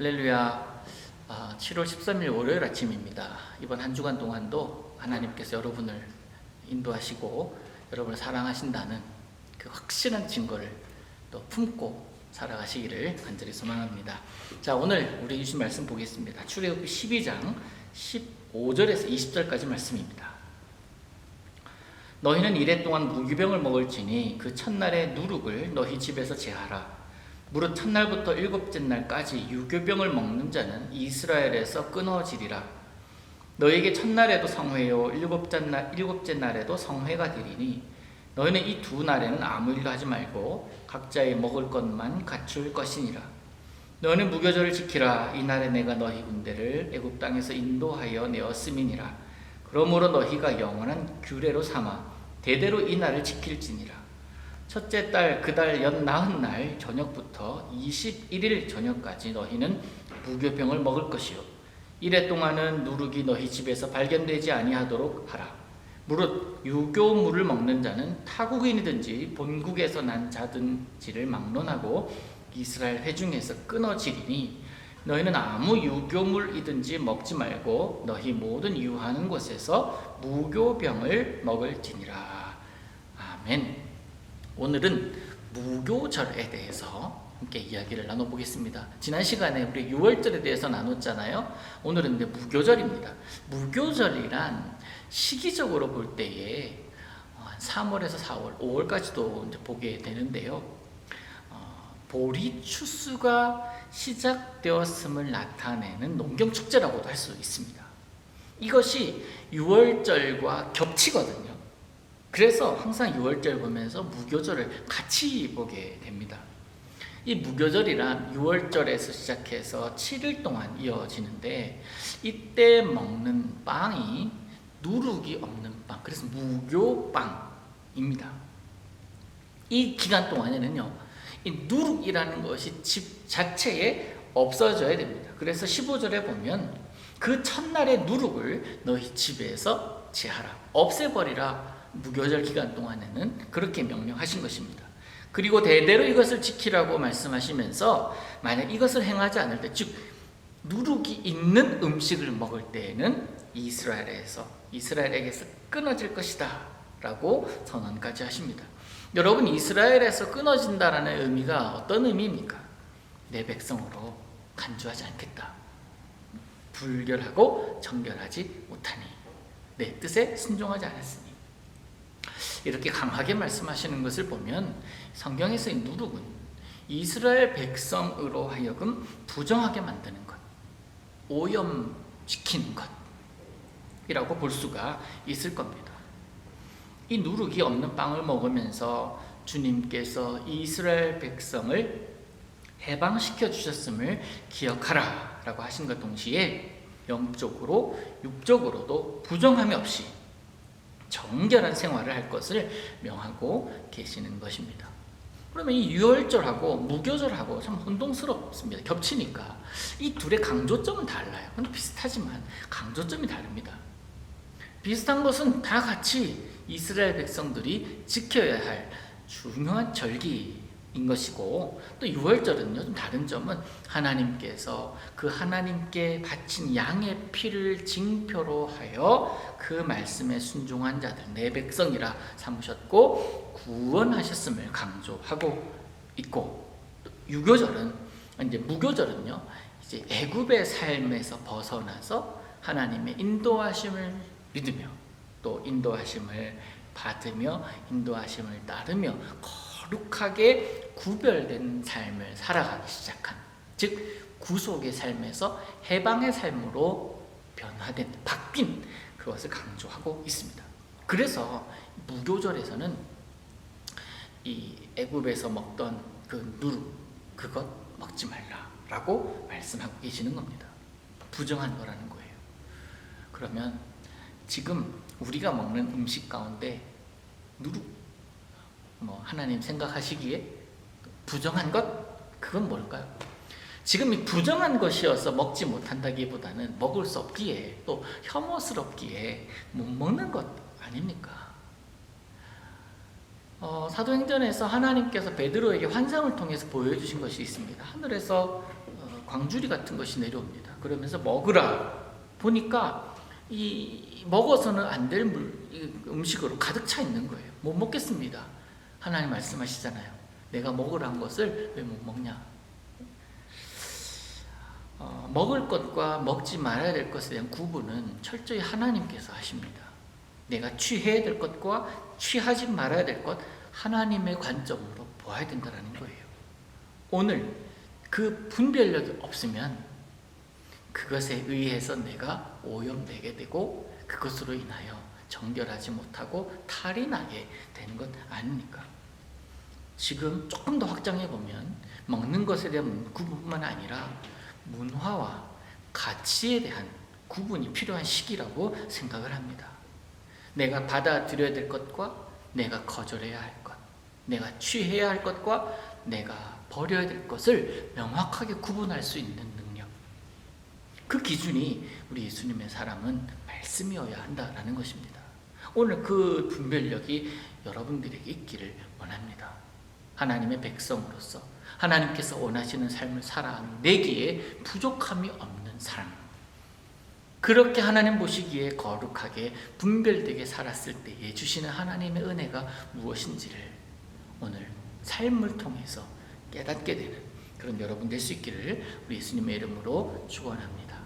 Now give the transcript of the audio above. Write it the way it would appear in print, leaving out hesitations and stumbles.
할렐루야. 7월 13일 월요일 아침입니다. 이번 한 주간 동안도 하나님께서 여러분을 인도하시고 여러분을 사랑하신다는 그 확실한 증거를 또 품고 살아가시기를 간절히 소망합니다. 자, 오늘 우리 주신 말씀 보겠습니다. 출애굽기 12장 15절에서 20절까지 말씀입니다. 너희는 이레 동안 무기병을 먹을지니 그 첫날의 누룩을 너희 집에서 제하라. 무릇 첫날부터 일곱째 날까지 유교병을 먹는 자는 이스라엘에서 끊어지리라. 너희에게 첫날에도 성회요 일곱째 날에도 성회가 되리니 너희는 이 두 날에는 아무 일도 하지 말고 각자의 먹을 것만 갖출 것이니라. 너희는 무교절을 지키라. 이 날에 내가 너희 군대를 애굽 땅에서 인도하여 내었음이니라. 그러므로 너희가 영원한 규례로 삼아 대대로 이 날을 지킬지니라. 첫째 달 그 달 연 나흔 날 저녁부터 21일 저녁까지 너희는 무교병을 먹을 것이요 이래 동안은 누룩이 너희 집에서 발견되지 아니하도록 하라. 무릇 유교물을 먹는 자는 타국인이든지 본국에서 난 자든지를 막론하고 이스라엘 회중에서 끊어지리니 너희는 아무 유교물이든지 먹지 말고 너희 모든 유하는 곳에서 무교병을 먹을지니라. 아멘. 오늘은 무교절에 대해서 함께 이야기를 나눠보겠습니다. 지난 시간에 우리 6월절에 대해서 나눴잖아요. 오늘은 이제 무교절입니다. 무교절이란 시기적으로 볼 때에 3월에서 4월, 5월까지도 이제 보게 되는데요. 보리 추수가 시작되었음을 나타내는 농경축제라고도 할 수 있습니다. 이것이 6월절과 겹치거든요. 그래서 항상 6월절 보면서 무교절을 같이 보게 됩니다. 이 무교절이란 6월절에서 시작해서 7일 동안 이어지는데 이때 먹는 빵이 누룩이 없는 빵, 그래서 무교빵입니다. 이 기간 동안에는요, 이 누룩이라는 것이 집 자체에 없어져야 됩니다. 그래서 15절에 보면 그 첫날의 누룩을 너희 집에서 제하라, 없애버리라. 무교절 기간 동안에는 그렇게 명령하신 것입니다. 그리고 대대로 이것을 지키라고 말씀하시면서 만약 이것을 행하지 않을 때, 즉 누룩이 있는 음식을 먹을 때에는 이스라엘에게서 끊어질 것이다 라고 선언까지 하십니다. 여러분, 이스라엘에서 끊어진다라는 의미가 어떤 의미입니까? 내 백성으로 간주하지 않겠다, 불결하고 정결하지 못하니, 내 뜻에 순종하지 않았으니, 이렇게 강하게 말씀하시는 것을 보면 성경에서의 누룩은 이스라엘 백성으로 하여금 부정하게 만드는 것, 오염시키는 것이라고 볼 수가 있을 겁니다. 이 누룩이 없는 빵을 먹으면서 주님께서 이스라엘 백성을 해방시켜 주셨음을 기억하라 라고 하신 것 동시에 영적으로 육적으로도 부정함이 없이 정결한 생활을 할 것을 명하고 계시는 것입니다. 그러면 이 유월절하고 무교절하고 참 혼동스럽습니다. 겹치니까 이 둘의 강조점은 달라요. 근데 비슷하지만 강조점이 다릅니다. 비슷한 것은 다 같이 이스라엘 백성들이 지켜야 할 중요한 절기인 것이고, 또 유월절은요, 좀 다른 점은 하나님께서 그 하나님께 바친 양의 피를 징표로 하여 그 말씀에 순종한 자들, 내 백성이라 삼으셨고 구원하셨음을 강조하고 있고, 무교절은요, 이제 애굽의 삶에서 벗어나서 하나님의 인도하심을 믿으며 또 인도하심을 받으며 인도하심을 따르며 거룩하게 구별된 삶을 살아가기 시작한, 즉 구속의 삶에서 해방의 삶으로 변화된, 바뀐 그것을 강조하고 있습니다. 그래서 무교절에서는 이 애굽에서 먹던 그 누룩, 그것 먹지 말라라고 말씀하고 계시는 겁니다. 부정한 거라는 거예요. 그러면 지금 우리가 먹는 음식 가운데 누룩, 하나님 생각하시기에 부정한 것, 그건 뭘까요? 지금 이 부정한 것이어서 먹지 못한다기보다는 먹을 수 없기에, 또 혐오스럽기에 못 먹는 것 아닙니까? 사도행전에서 하나님께서 베드로에게 환상을 통해서 보여주신 것이 있습니다. 하늘에서 광주리 같은 것이 내려옵니다. 그러면서 먹으라. 보니까 이 먹어서는 안 될 음식으로 가득 차 있는 거예요. 못 먹겠습니다. 하나님 말씀하시잖아요. 내가 먹으라는 것을 왜 못 먹냐? 먹을 것과 먹지 말아야 될 것에 대한 구분은 철저히 하나님께서 하십니다. 내가 취해야 될 것과 취하지 말아야 될 것, 하나님의 관점으로 보아야 된다는 거예요. 오늘 그 분별력이 없으면 그것에 의해서 내가 오염되게 되고 그것으로 인하여 정결하지 못하고 탈이 나게 되는 것 아닙니까? 지금 조금 더 확장해 보면 먹는 것에 대한 구분뿐만 아니라 문화와 가치에 대한 구분이 필요한 시기라고 생각을 합니다. 내가 받아들여야 될 것과 내가 거절해야 할 것, 내가 취해야 할 것과 내가 버려야 될 것을 명확하게 구분할 수 있는 능력, 그 기준이 우리 예수님의 사랑은 말씀이어야 한다라는 것입니다. 오늘 그 분별력이 여러분들에게 있기를 원합니다. 하나님의 백성으로서 하나님께서 원하시는 삶을 살아가는 내기에 부족함이 없는 삶, 그렇게 하나님 보시기에 거룩하게 분별되게 살았을 때에 주시는 하나님의 은혜가 무엇인지를 오늘 삶을 통해서 깨닫게 되는 그런 여러분 될 수 있기를 우리 예수님의 이름으로 축원합니다.